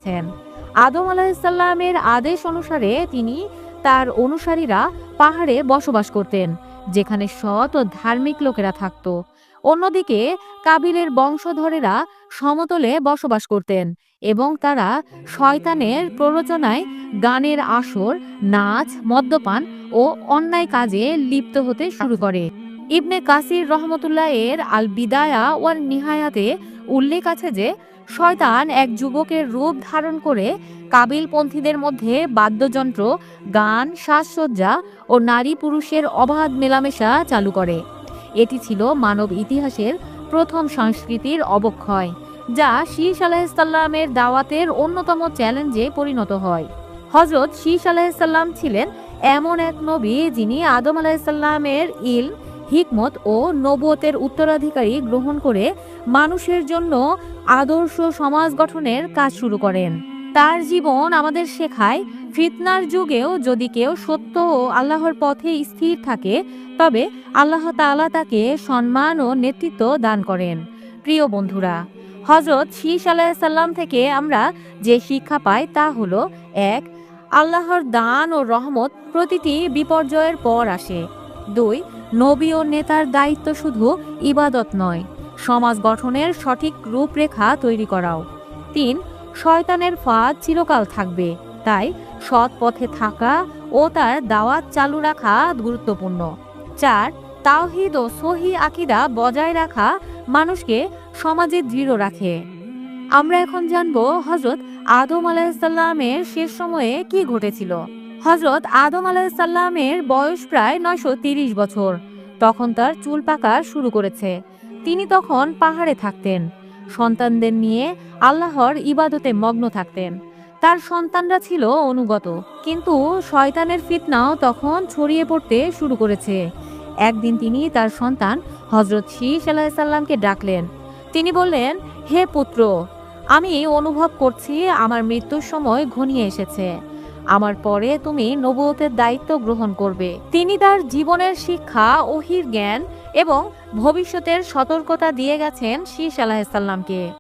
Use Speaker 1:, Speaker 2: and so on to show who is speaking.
Speaker 1: করেছেন। আদম আলাইহিসসালামের আদেশ অনুসারে তিনি তার অনুসারীরা পাহাড়ে বসবাস করতেন, যেখানে সৎ ও ধার্মিক লোকেরা থাকত। অন্যদিকে কাবিলের বংশধরেরা সমতলে বসবাস করতেন এবং তারা শয়তানের প্ররোচনায় গানের আসর, নাচ, মদ্যপান ও অন্যায় কাজে লিপ্ত হতে শুরু করে। ইবনে কাসির রহমতুল্লাহ এর আল বিদায়া ওয়ান নিহায়াতে উল্লেখ আছে যে শয়তান এক যুবকের রূপ ধারণ করে কাবিলপন্থীদের মধ্যে বাদ্যযন্ত্র, গান, সাজসজ্জা ও নারী পুরুষের অবাধ মেলামেশা চালু করে। এটি ছিল মানব ইতিহাসের প্রথম সংস্কৃতির অবক্ষয়, যা শীস আলাইহিসসালামের দাওয়াতের অন্যতম চ্যালেঞ্জে পরিণত হয়। হযরত শীস আলাইহিসসালাম ছিলেন এমন এক নবী যিনি আদম আলাইহিসসালামের ইলম, হিকমত ও নবুয়তের উত্তরাধিকারী গ্রহণ করে মানুষের জন্য আদর্শ সমাজ গঠনের কাজ শুরু করেন। তার জীবন আমাদের শেখায়, ফিতনার যুগেও যদি কেউ সত্য ও আল্লাহর পথে স্থির থাকে, তবে আল্লাহ তাআলা তাকে সম্মান ও নেতৃত্ব দান করেন। প্রিয় বন্ধুরা, হযরত শীস আলাইহিসসালাম থেকে আমরা যে শিক্ষা পাই তা হলো: ১. আল্লাহর দান ও রহমত প্রতিটি বিপর্যয়ের পর আসে। ২. নবী ও নেতার দায়িত্ব শুধু ইবাদত নয়, সমাজ গঠনের সঠিক রূপরেখা তৈরি করাও। ৩. শয়তানের ফাঁদ চিরকাল থাকবে, তাই সৎ পথে থাকা ও তার দাওয়াত চালু রাখা গুরুত্বপূর্ণ। ৪. তাওহীদ ও সহিহ আকীদা বজায় রাখা মানুষকে সমাজে দৃঢ় রাখে। আমরা এখন জানব হযরত আদম আলাইহিসসালামের শেষ সময়ে কি ঘটেছিল। হযরত আদম আলাইহিসসালামের বয়স প্রায় 930 বছর। তখন তার চুল পাকা শুরু করেছে। তিনি তখন পাহাড়ে থাকতেন। সন্তানদের নিয়ে আল্লাহর ইবাদতে মগ্ন থাকতেন। তার সন্তানরা ছিল অনুগত, কিন্তু শয়তানের ফিতনাও তখন ছড়িয়ে পড়তে শুরু করেছে। একদিন তিনি তার সন্তান হযরত শীস আলাইহিসসালামকে ডাকলেন। তিনি বললেন, হে পুত্র, আমি অনুভব করছি আমার মৃত্যুর সময় ঘনিয়ে এসেছে। আমার পরে তুমি নবুয়তের দায়িত্ব গ্রহণ করবে। তিনি তার জীবনের শিক্ষা, ওহীর জ্ঞান এবং ভবিষ্যতের সতর্কতা দিয়ে গেছেন শীস আলাইহিসসালামকে।